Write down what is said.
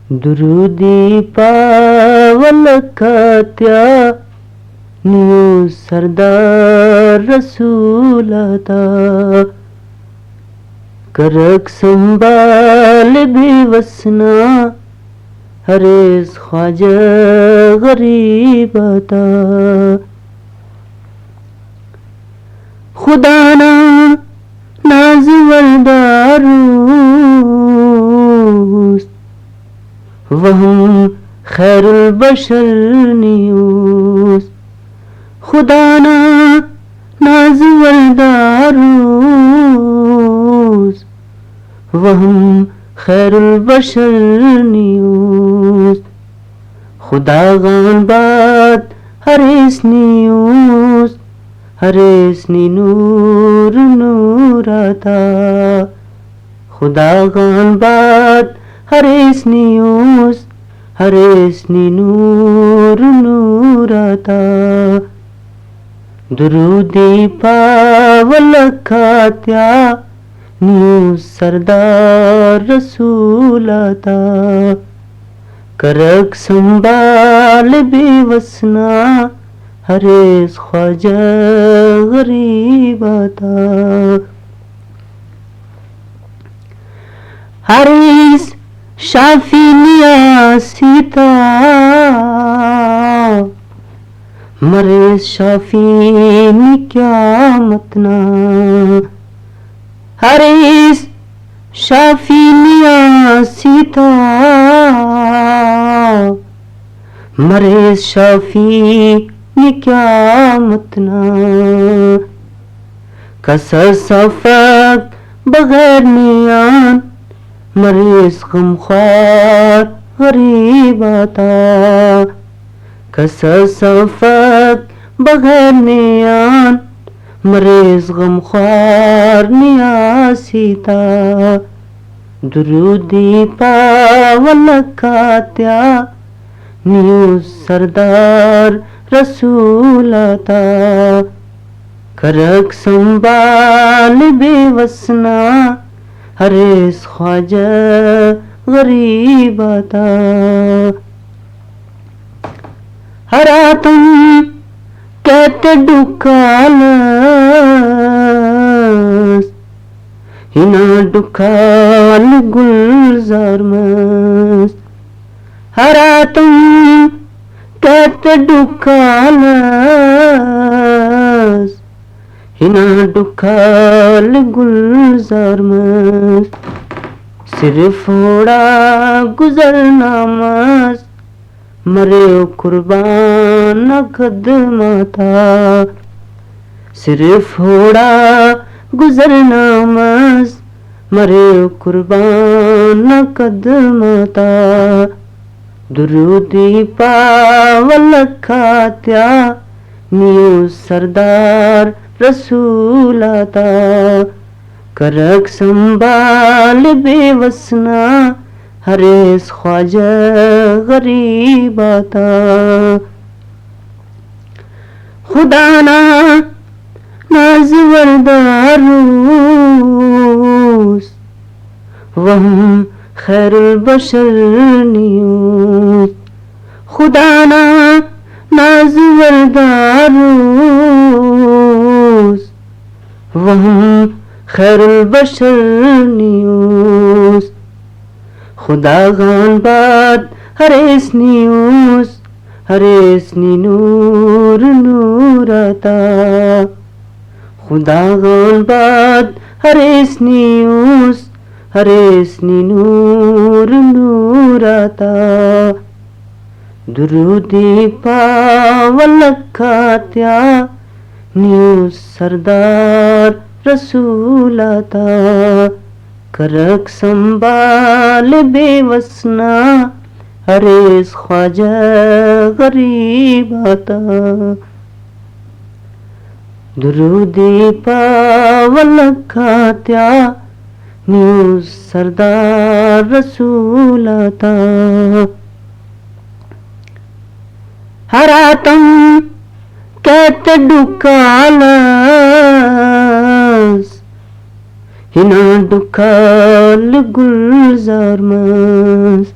درودی ಪಾವಲಕತ್ಯ ನೀವು ಸರ್ದಾರ್ ರಸೂಲತ کرک سنبھال بھی وسنا ہریز خواجہ غریب عطا خدا نا ناز والداروس وہم خیر البشر نیوس خدا نا ناز والداروس وہم خیر البشر نیوس خدا غان بات ہریس نیوس ہریس نی نور نور عطا خدا غان بات ہریس نیوس ہریس نی نور نور عطا درودی ಪಾವಲಕತ್ಯ ನೀವು ಸರ್ದಾರ್ ರಸೂಲತ کرک سنبھال بھی وسنا ہریز خواجہ غریب عطا حریص شافی نیاسیتا مریض شافی نی قیامتنا حریص شافی نیاسیتا مریض شافی نی قیامتنا کسا صفق بغیر نیان مریض غمخوار غریب عطا کسا صفق بغیر نیان مریض غمخوار نیاسیتا درودی ಪಾವಲಕತ್ಯ ನೀವು ಸರ್ದಾರ್ رسولتا کرک سنبھال بھی وسنا ہریس خواجہ غریب عطا ہراتم کہتے ڈکالس ہنا ڈکال گلزار مست ہراتم کہتے ڈکالس ہنا ڈکال گلزار مست صرف ہوڑا گزرنا مست مرے قربان خدمتا صرف ہوڑا گزرنا مست مرے قربان خدمتا درودی ಪಾವಲಕತ್ಯ ನೀವು ಸರ್ದಾರ್ رسولتا کرک سنبھال بھی وسنا ہریس خواجہ غریب عطا خدا نا ناز والداروس وہم خیر البشر نیوس خدا نا ناز والداروس وہم خیر البشر نیوس خدا غان بات ہریس نیوس ہریس نی نور نور عطا خدا غان بات ہریس نیوس ہریس نی نور نور عطا درودی ಪಾವಲಕತ್ಯ ನೀವು ಸರ್ದಾರ್ رسولتا کرک سنبھال بھی وسنا ہریس خواجہ غریب عطا درودی ಪಾವಲಕತ್ಯ ನೀವು ಸರ್ದಾರ್ رسولتا ہراتم کہتے ڈکالس ہنا ڈکال گلزار مست